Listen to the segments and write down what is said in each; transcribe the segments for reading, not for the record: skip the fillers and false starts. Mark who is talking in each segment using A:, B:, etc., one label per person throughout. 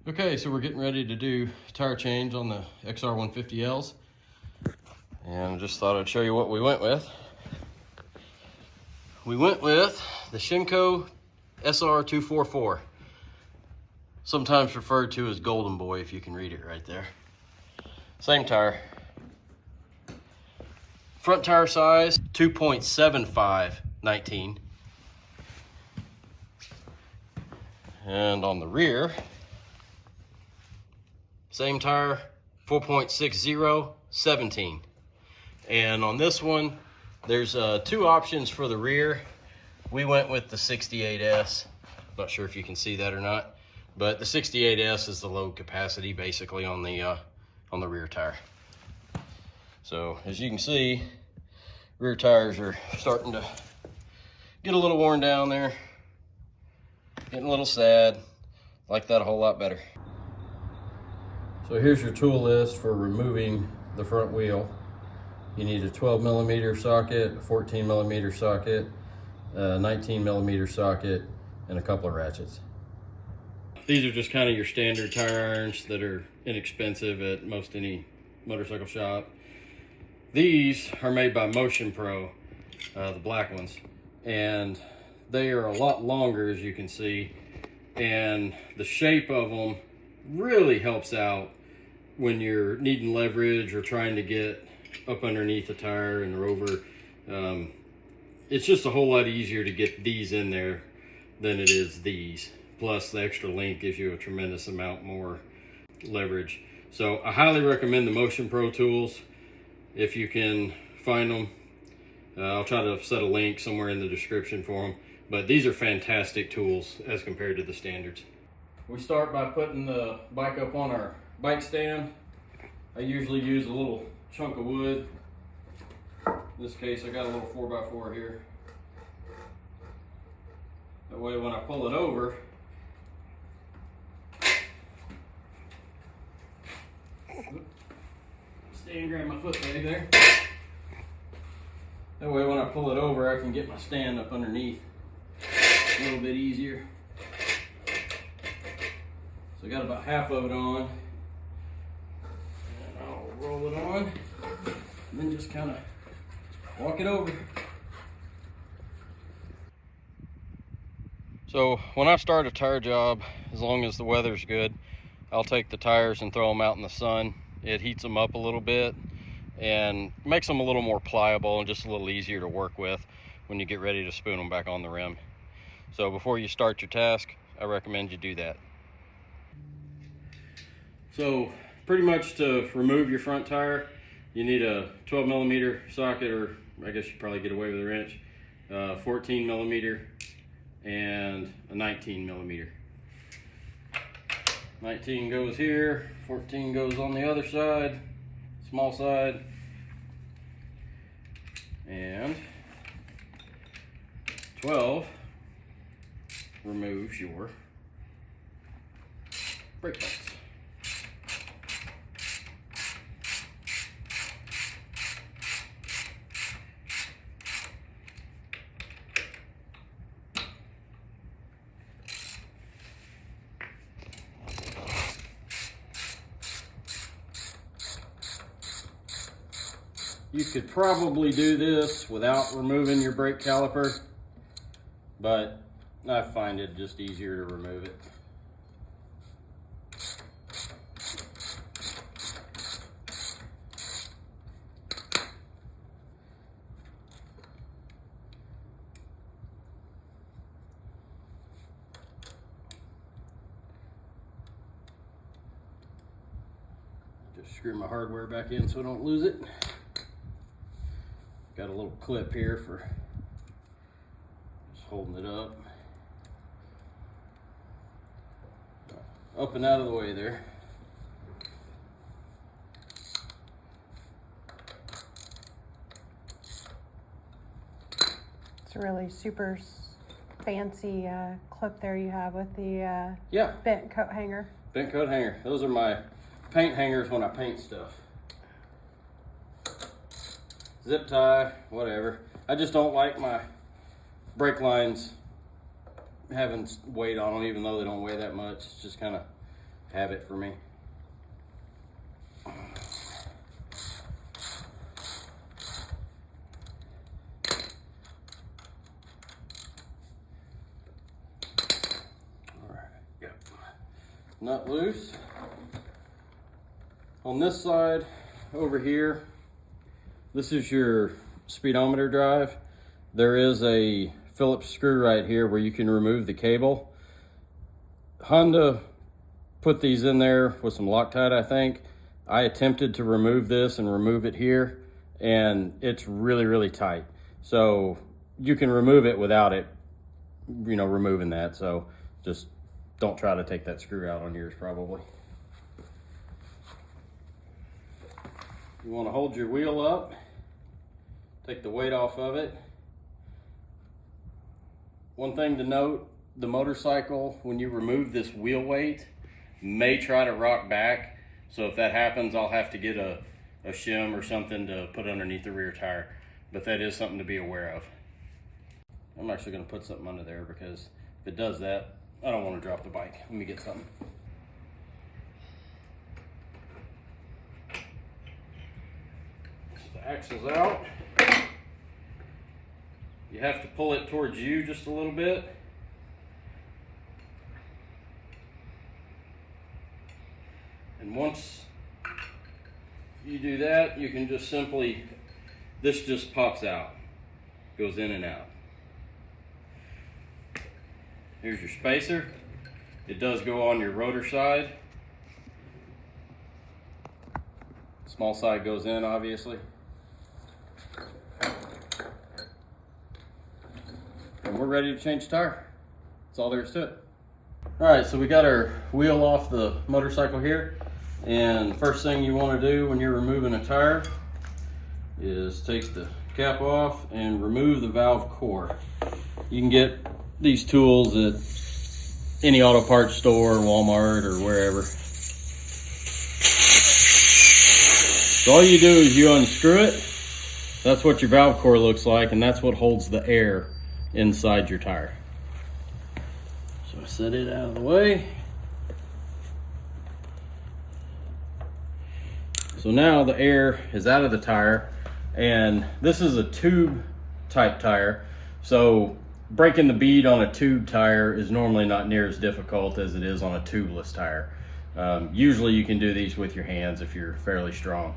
A: Okay, so we're getting ready to do tire change on the XR150Ls. And I just thought I'd show you what we went with. We went with the Shinko SR244. Sometimes referred to as Golden Boy, if you can read it right there. Same tire. Front tire size, 2.75 19. And on the rear, same tire, 4.60 17. And on this one, there's two options for the rear. We went with the 68S. Not sure if you can see that or not, but the 68S is the load capacity basically on the rear tire. So as you can see, rear tires are starting to get a little worn down there. Getting a little sad. Like that a whole lot better. So here's your tool list for removing the front wheel. You need a 12mm socket, a 14mm socket, a 19mm socket, and a couple of ratchets. These are just kind of your standard tire irons that are inexpensive at most any motorcycle shop. These are made by Motion Pro, the black ones, and they are a lot longer, as you can see, and the shape of them really helps out when you're needing leverage or trying to get up underneath the tire and over. It's just a whole lot easier to get these in there than it is these. Plus the extra length gives you a tremendous amount more leverage. So I highly recommend the Motion Pro tools if you can find them. I'll try to set a link somewhere in the description for them. But these are fantastic tools as compared to the standards. We start by putting the bike up on our bike stand. I usually use a little chunk of wood. In this case, I got a little 4x4 here. That way when I pull it over, stay and grab my foot bag there. That way when I pull it over, I can get my stand up underneath a little bit easier. So I got about half of it on. And I'll roll it on and then just kind of walk it over. So when I start a tire job, as long as the weather's good, I'll take the tires and throw them out in the sun. It heats them up a little bit and makes them a little more pliable and just a little easier to work with when you get ready to spoon them back on the rim. So before you start your task, I recommend you do that. So pretty much to remove your front tire, you need a 12mm socket, or I guess you probably get away with a wrench, 14mm, and a 19mm. 19 goes here, 14 goes on the other side, small side, and 12 removes your brake pads. You could probably do this without removing your brake caliper, but I find it just easier to remove it. Just screw my hardware back in so I don't lose it. Got a little clip here for just holding it up. Up and out of the way there.
B: It's a really super fancy clip there you have with the
A: Yeah,
B: bent coat hanger.
A: bent coat hanger. Those are my paint hangers when I paint stuff. Zip tie, whatever. I just don't like my brake lines having weight on them, even though they don't weigh that much. It's just kind of have it for me. Nut loose. On this side over here, this is your speedometer drive. There is a Phillips screw right here where you can remove the cable. Honda put these in there with some Loctite, I think. I attempted to remove this and remove it here, and it's really, really tight. So you can remove it without it, you know, removing that. So just don't try to take that screw out on yours probably. You want to hold your wheel up, take the weight off of it. One thing to note, the motorcycle, when you remove this wheel weight, may try to rock back. So if that happens, I'll have to get a shim or something to put underneath the rear tire. But that is something to be aware of. I'm actually going to put something under there because if it does that, I don't want to drop the bike. Let me get something. So the axle's out. You have to pull it towards you just a little bit. And once you do that, you can just simply, this just pops out, goes in and out. Here's your spacer. It does go on your rotor side. Small side goes in, obviously. And we're ready to change tire. That's all there is to it. All right, so we got our wheel off the motorcycle here. And first thing you want to do when you're removing a tire is take the cap off and remove the valve core. You can get these tools at any auto parts store, Walmart, or wherever. So all you do is you unscrew it. That's what your valve core looks like, and that's what holds the air inside your tire. So set it out of the way. So now the air is out of the tire, and this is a tube type tire. So breaking the bead on a tube tire is normally not near as difficult as it is on a tubeless tire. Usually you can do these with your hands if you're fairly strong.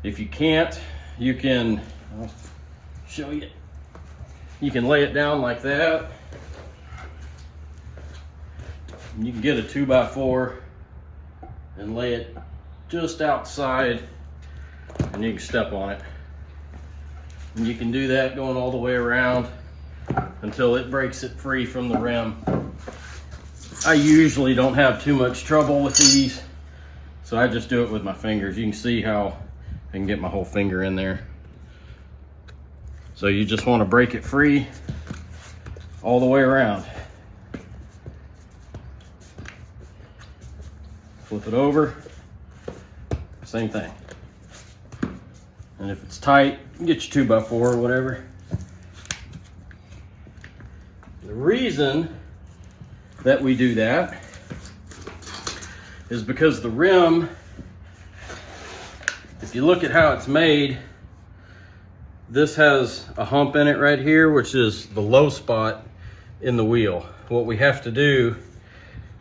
A: If you can't, you can, I'll show you. You can lay it down like that. You can get a 2x4 and lay it just outside, and you can step on it. And you can do that going all the way around until it breaks it free from the rim. I usually don't have too much trouble with these, so I just do it with my fingers. You can see how I can get my whole finger in there. So you just want to break it free all the way around. Flip it over, same thing. And if it's tight, get your 2x4 or whatever. The reason that we do that is because the rim, if you look at how it's made, this has a hump in it right here, which is the low spot in the wheel. What we have to do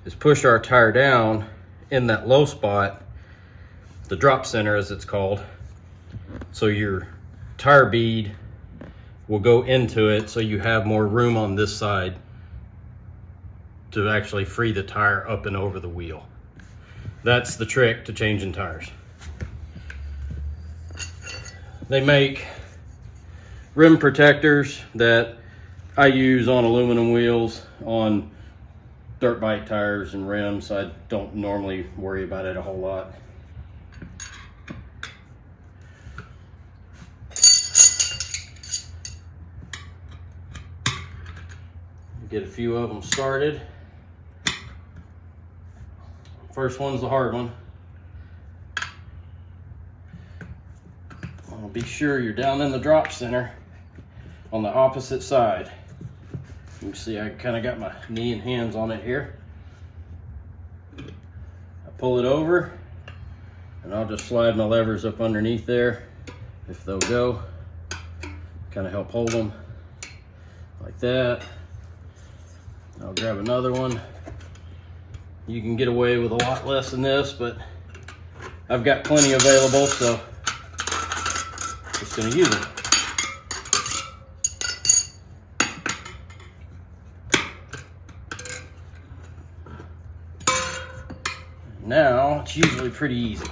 A: is push our tire down in that low spot, the drop center as it's called, so your tire bead will go into it, so you have more room on this side to actually free the tire up and over the wheel. That's the trick to changing tires. They make rim protectors that I use on aluminum wheels on dirt bike tires and rims. I don't normally worry about it a whole lot. Get a few of them started. First one's the hard one. I'll be sure you're down in the drop center on the opposite side. You can see I kind of got my knee and hands on it here. pull it over, and I'll just slide my levers up underneath there if they'll go. Kind of help hold them like that. I'll grab another one. You can get away with a lot less than this, but I've got plenty available, so just gonna use them. Now it's usually pretty easy.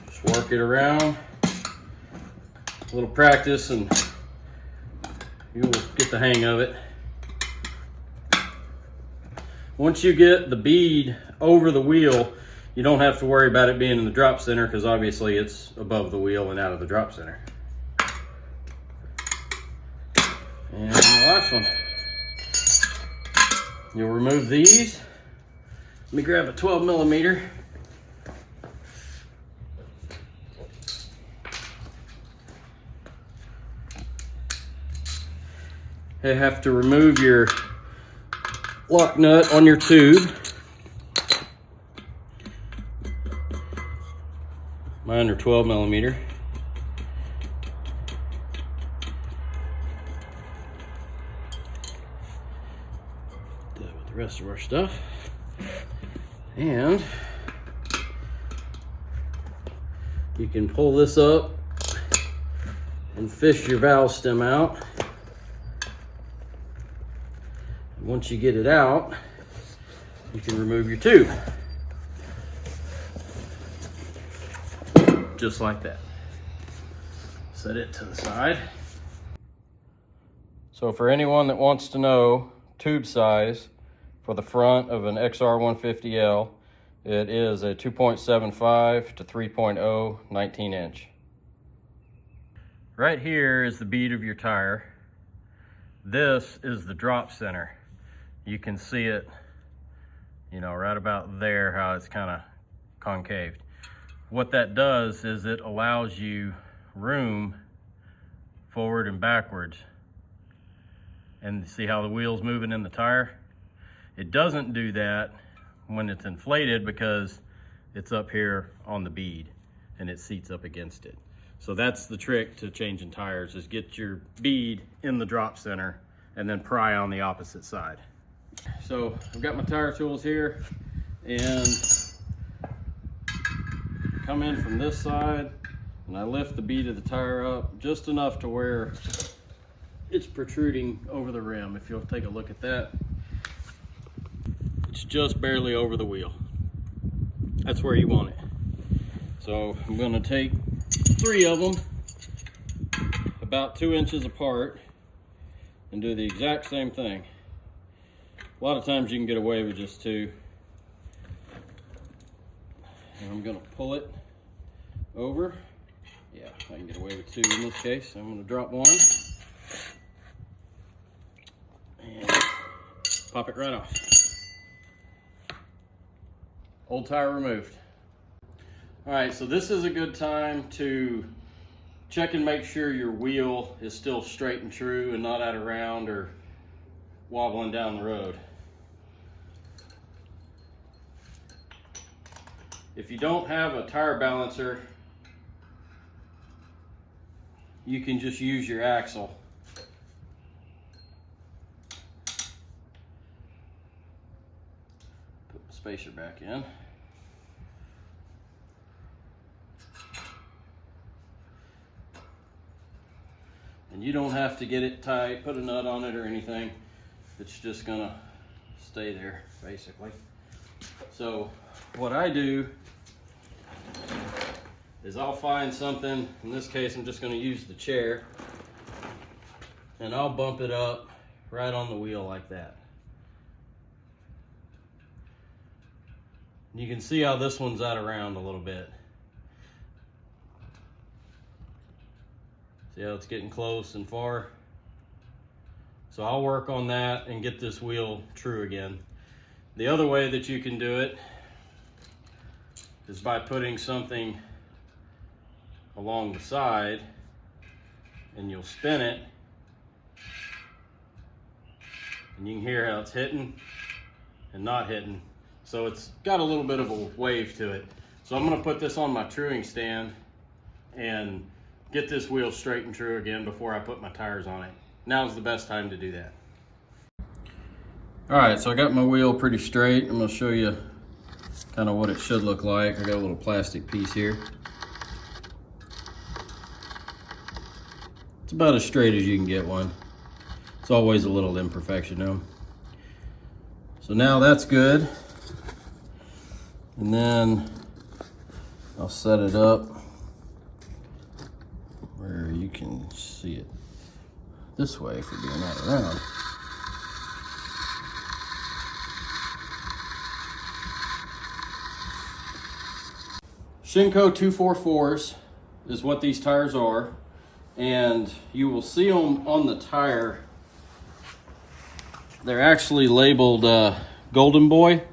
A: Just work it around. A little practice and you'll get the hang of it. Once you get the bead over the wheel, you don't have to worry about it being in the drop center because obviously it's above the wheel and out of the drop center. And the last one. You'll remove these. Let me grab a 12mm. You have to remove your lock nut on your tube. Mine are 12mm. The rest of our stuff, and you can pull this up and fish your valve stem out. And once you get it out, you can remove your tube just like that. Set it to the side. So for anyone that wants to know tube size for the front of an XR150L, it is a 2.75 to 3.0 19-inch. Right here is the bead of your tire. This is the drop center. You can see it, you know, right about there, how it's kind of concaved. What that does is it allows you room forward and backwards. And see how the wheel's moving in the tire? It doesn't do that when it's inflated because it's up here on the bead and it seats up against it. So that's the trick to changing tires, is get your bead in the drop center and then pry on the opposite side. So I've got my tire tools here and come in from this side and I lift the bead of the tire up just enough to where it's protruding over the rim. If you'll take a look at that, it's just barely over the wheel. That's where you want it. So I'm going to take 3 of them about 2 inches apart and do the exact same thing. A lot of times you can get away with just 2. And I'm going to pull it over. Yeah, I can get away with 2 in this case. I'm going to drop one and pop it right off. Old tire removed. All right, so this is a good time to check and make sure your wheel is still straight and true and not out of round or wobbling down the road. If you don't have a tire balancer, you can just use your axle. Put the spacer back in. And you don't have to get it tight, put a nut on it or anything. It's just gonna stay there, basically. So what I do is I'll find something, in this case I'm just gonna use the chair, and I'll bump it up right on the wheel like that. You can see how this one's out around a little bit. See how it's getting close and far? So I'll work on that and get this wheel true again. The other way that you can do it is by putting something along the side and you'll spin it, and you can hear how it's hitting and not hitting. So it's got a little bit of a wave to it. So I'm gonna put this on my truing stand and get this wheel straight and true again before I put my tires on it. Now's the best time to do that. All right, so I got my wheel pretty straight. I'm gonna show you kind of what it should look like. I got a little plastic piece here. It's about as straight as you can get one. It's always a little imperfection though. So now that's good. And then I'll set it up where you can see it this way for doing that around. Shinko 244s is what these tires are, and you will see them on the tire. They're actually labeled Golden Boy.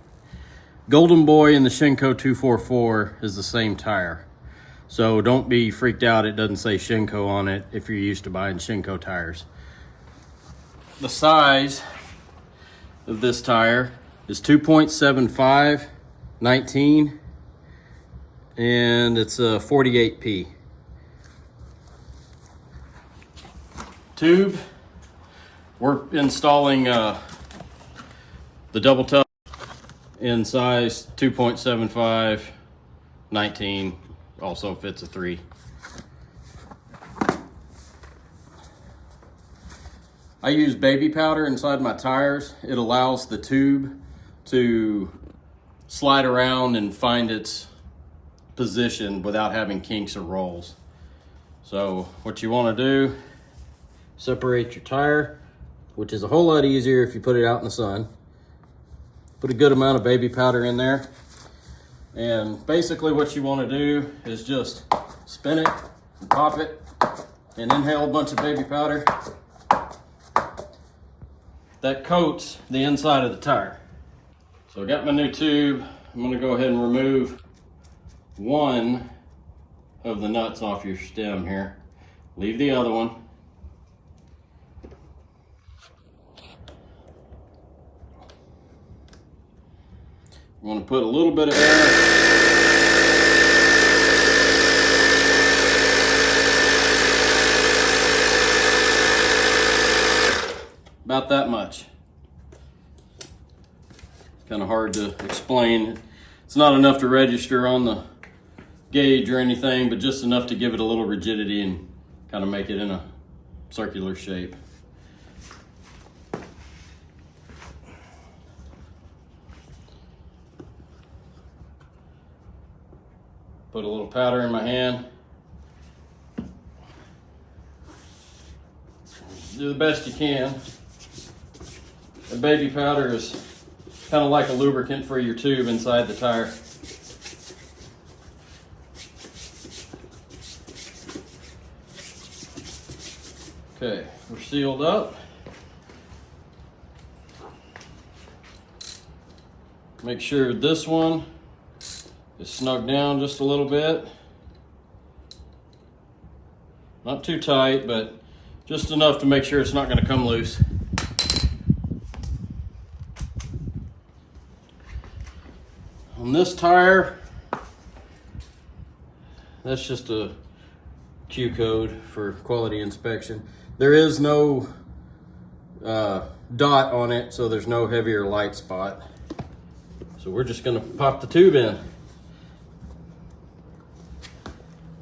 A: Golden Boy and the Shinko 244 is the same tire. So don't be freaked out, it doesn't say Shinko on it if you're used to buying Shinko tires. The size of this tire is 2.75 19, and it's a 48P. Tube, we're installing the double tub in size 2.75 19, also fits a 3. I use baby powder inside my tires. It allows the tube to slide around and find its position without having kinks or rolls. So what you want to do, separate your tire, which is a whole lot easier if you put it out in the sun. Put a good amount of baby powder in there. And basically what you want to do is just spin it and pop it and inhale a bunch of baby powder. That coats the inside of the tire. So I got my new tube. I'm going to go ahead and remove one of the nuts off your stem here. Leave the other one. I'm going to put a little bit of air. About that much. Kind of hard to explain. It's not enough to register on the gauge or anything, but just enough to give it a little rigidity and kind of make it in a circular shape. Put a little powder in my hand. Do the best you can. The baby powder is kind of like a lubricant for your tube inside the tire. Okay, we're sealed up. Make sure this one is snug down just a little bit. Not too tight, but just enough to make sure it's not going to come loose. On this tire, that's just a Q code for quality inspection. There is no dot on it, so there's no heavier light spot. So we're just going to pop the tube in.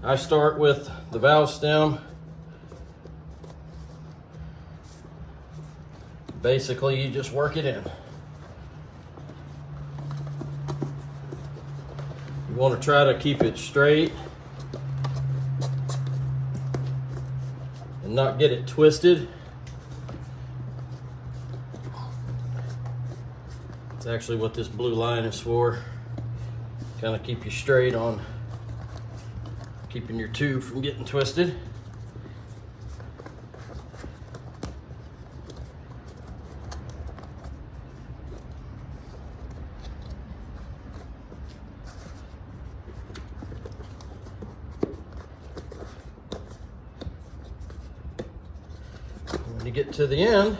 A: I start with the valve stem. Basically, you just work it in. You want to try to keep it straight and not get it twisted. It's actually what this blue line is for. Kind of keep you straight on keeping your tube from getting twisted. When you get to the end,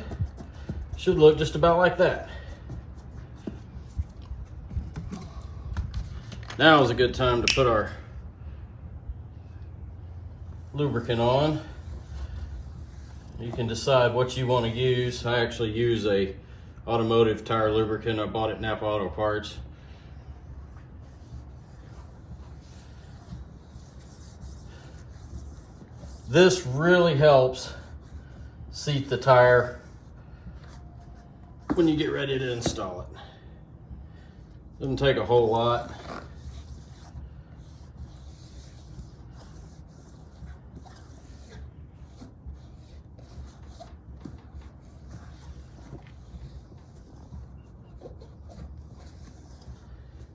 A: it should look just about like that. Now is a good time to put our lubricant on. You can decide what you want to use. I actually use a automotive tire lubricant. I bought it at Napa Auto Parts. This really helps seat the tire when you get ready to install it. Doesn't take a whole lot.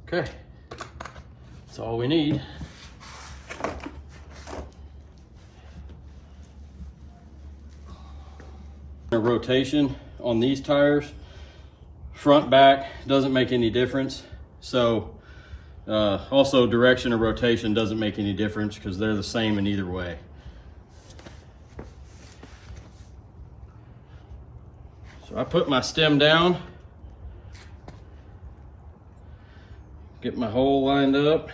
A: Okay, that's all we need. A rotation on these tires, front, back, doesn't make any difference. So also direction of rotation doesn't make any difference because they're the same in either way. So I put my stem down, get my hole lined up.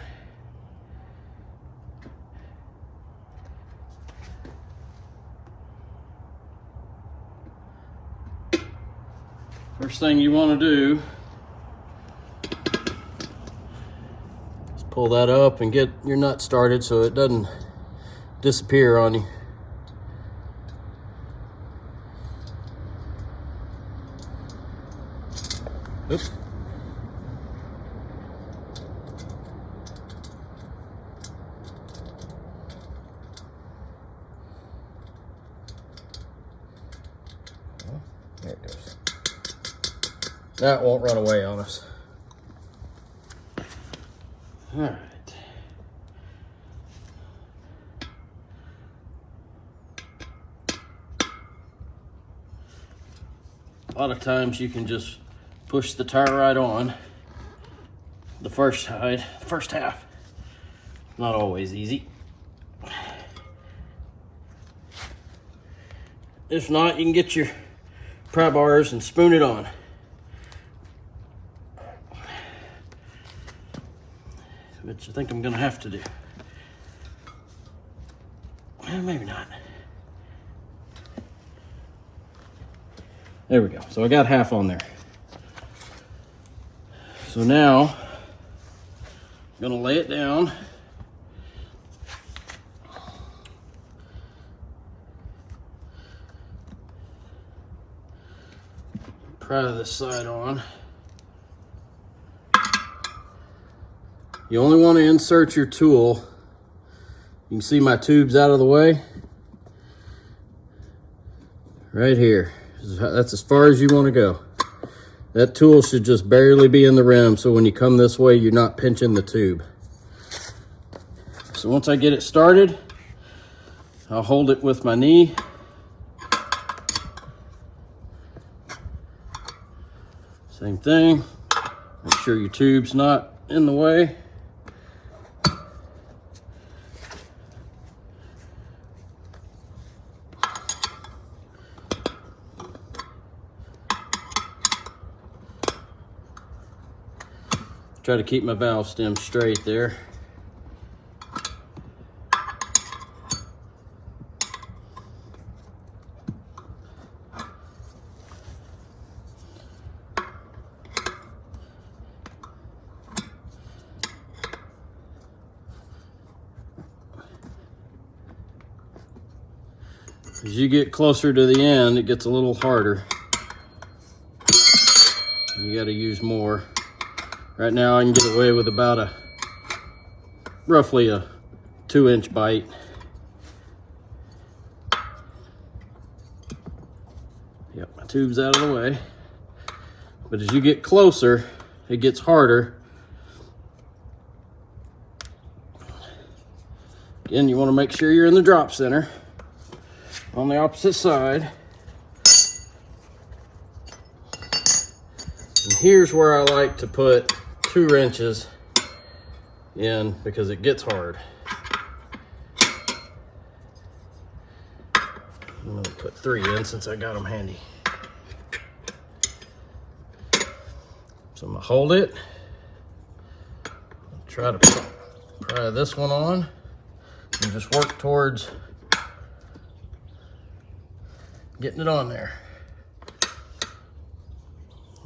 A: First thing you want to do is pull that up and get your nut started so it doesn't disappear on you. Oops. There it goes. That won't run away on us. All right. A lot of times you can just push the tire right on the first side, first half. Not always easy. If not, you can get your pry bars and spoon it on. Which I think I'm gonna have to do. Well, maybe not. There we go. So I got half on there. So now I'm gonna lay it down. Pry this side on. You only want to insert your tool. You can see my tube's out of the way. Right here. That's as far as you want to go. That tool should just barely be in the rim, so when you come this way, you're not pinching the tube. So once I get it started, I'll hold it with my knee. Same thing. Make sure your tube's not in the way. Try to keep my valve stem straight there. As you get closer to the end, it gets a little harder. You got to use more. Right now I can get away with about roughly a 2-inch bite. Yep, my tube's out of the way. But as you get closer, it gets harder. Again, you want to make sure you're in the drop center on the opposite side. And here's where I like to put 2 wrenches in because it gets hard. I'm gonna put 3 in since I got them handy. So I'm gonna hold it. Try to pry this one on and just work towards getting it on there.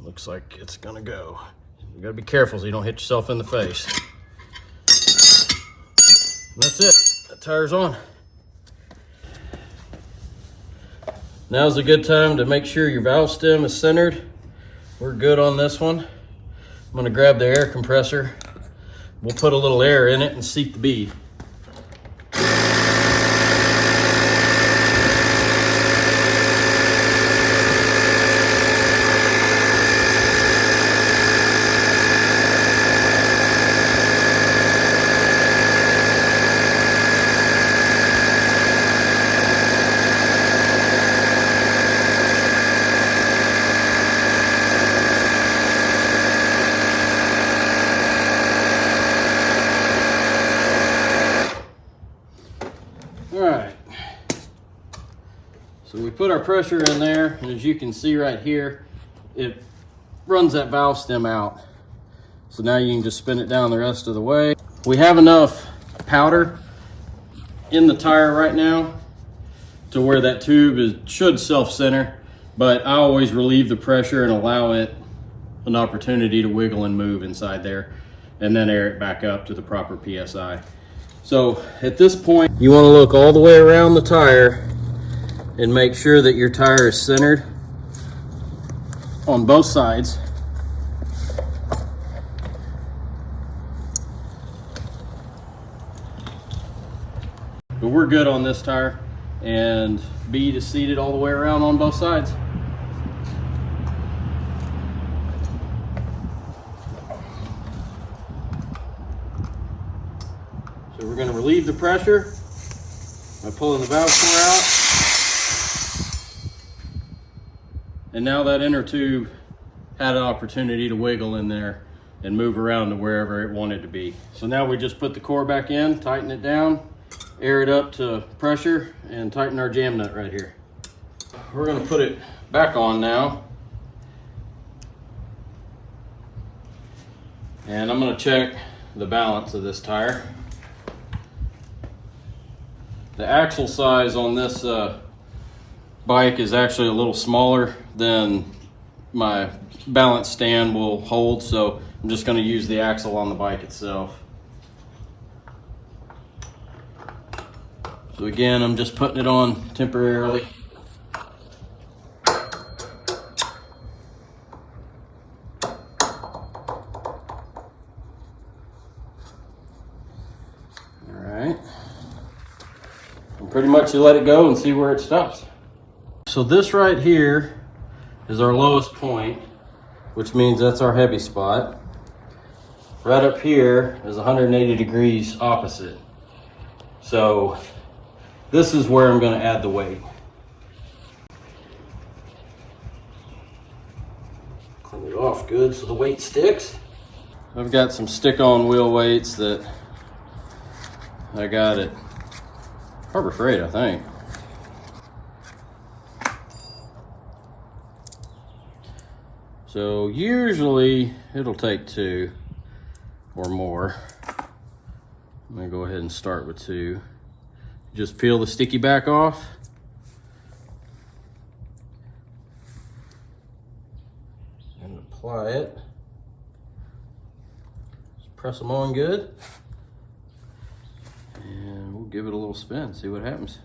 A: Looks like it's gonna go. You gotta be careful so you don't hit yourself in the face. And that's it. The tire's on. Now's a good time to make sure your valve stem is centered. We're good on this one. I'm gonna grab the air compressor. We'll put a little air in it and seat the bead. Alright, so we put our pressure in there, and as you can see right here, it runs that valve stem out. So now you can just spin it down the rest of the way. We have enough powder in the tire right now to where that tube should self-center, but I always relieve the pressure and allow it an opportunity to wiggle and move inside there, and then air it back up to the proper PSI. So at this point, you want to look all the way around the tire and make sure that your tire is centered on both sides. But we're good on this tire, and bead is seated all the way around on both sides. So we're going to relieve the pressure by pulling the valve cover out. And now that inner tube had an opportunity to wiggle in there and move around to wherever it wanted to be. So now we just put the core back in, tighten it down, air it up to pressure, and tighten our jam nut right here. We're going to put it back on now. And I'm going to check the balance of this tire. The axle size on this bike is actually a little smaller than my balance stand will hold, so I'm just going to use the axle on the bike itself. So again, I'm just putting it on temporarily. Pretty much you let it go and see where it stops. So this right here is our lowest point, which means that's our heavy spot. Right up here is 180 degrees opposite. So this is where I'm going to add the weight. Clean it off good so the weight sticks. I've got some stick-on wheel weights that I got at Harbor Freight, I think. So usually it'll take 2 or more. I'm gonna go ahead and start with 2. Just peel the sticky back off. And apply it. Just press them on good. And we'll give it a little spin, see what happens.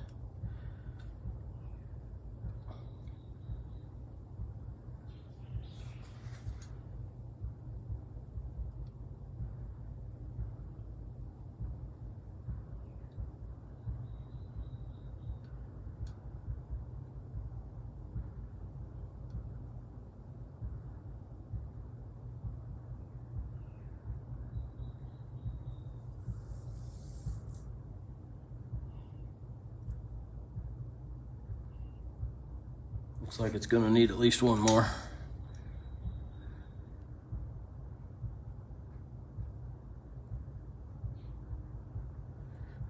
A: Looks like it's gonna need at least one more.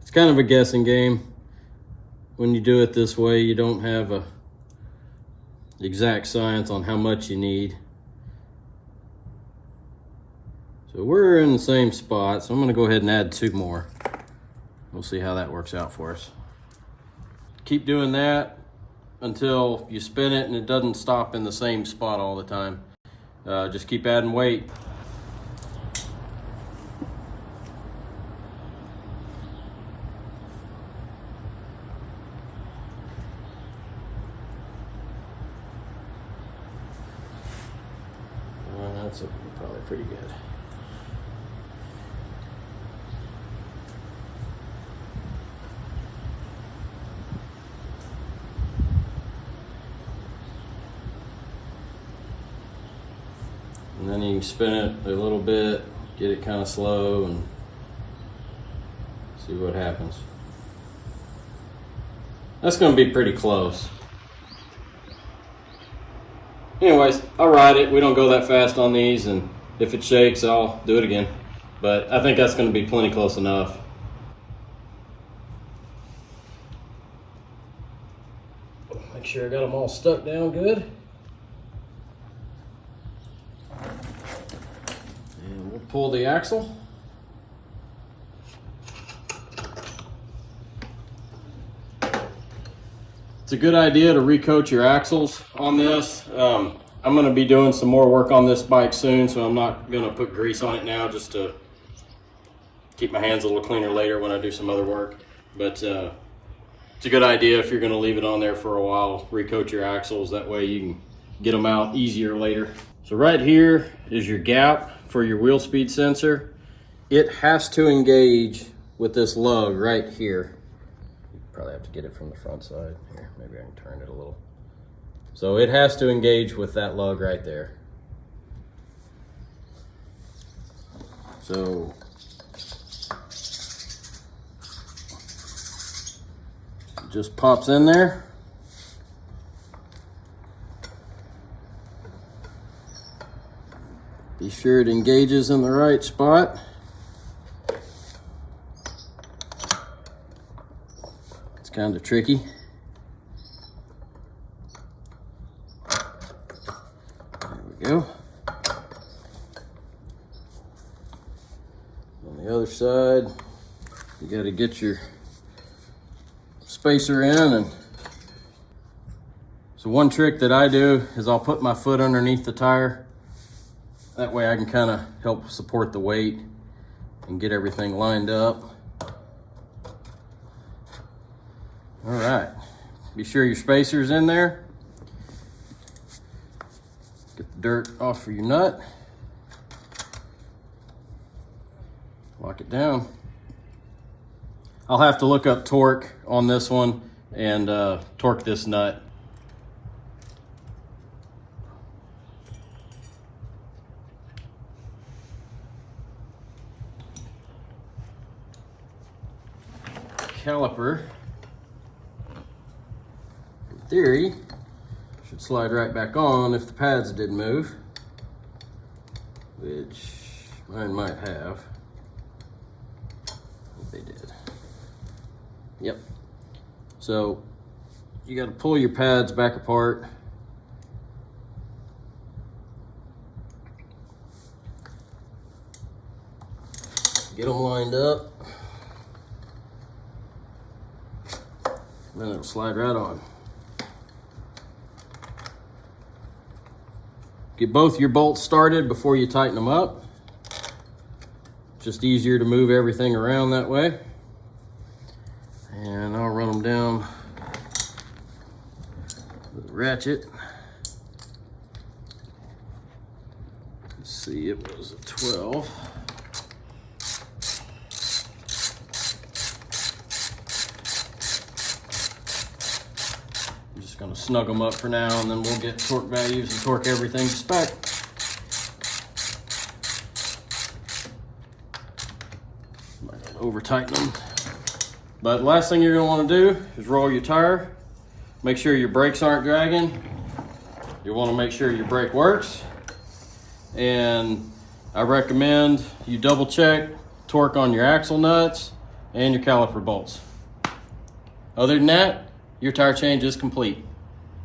A: It's kind of a guessing game. when you do it this way, you don't have a exact science on how much you need. So we're in the same spot, so I'm gonna go ahead and add 2 more. We'll see how that works out for us. Keep doing that until you spin it and it doesn't stop in the same spot all the time. Just keep adding weight. That's probably pretty good. And then you can spin it a little bit, get it kind of slow, and see what happens. That's going to be pretty close. Anyways, I'll ride it. We don't go that fast on these, and if it shakes, I'll do it again. But I think that's going to be plenty close enough. Make sure I got them all stuck down good. And we'll pull the axle. It's a good idea to recoat your axles on this. I'm going to be doing some more work on this bike soon, so I'm not going to put grease on it now, just to keep my hands a little cleaner later when I do some other work. But it's a good idea if you're going to leave it on there for a while, recoat your axles. That way you can get them out easier later. So right here is your gap for your wheel speed sensor. It has to engage with this lug right here. Probably have to get it from the front side. Here, maybe I can turn it a little. So it has to engage with that lug right there. So it just pops in there. Be sure it engages in the right spot. Kind of tricky. There we go. On the other side, you got to get your spacer in. And so one trick that I do is I'll put my foot underneath the tire. That way I can kind of help support the weight and get everything lined up. All right, be sure your spacer's in there. Get the dirt off of your nut. Lock it down. I'll have to look up torque on this one and torque this nut. Caliper, in theory, should slide right back on if the pads didn't move, which mine might have. They did. Yep. So you got to pull your pads back apart. Get them lined up. And then it'll slide right on. Get both your bolts started before you tighten them up. Just easier to move everything around that way. And I'll run them down with a ratchet. Let's see, it was a 12. I'm just gonna snug them up for now, and then we'll get torque values and torque everything to spec. Over tighten them. But last thing you're gonna wanna do is roll your tire. Make sure your brakes aren't dragging. You wanna make sure your brake works. And I recommend you double check torque on your axle nuts and your caliper bolts. Other than that, your tire change is complete.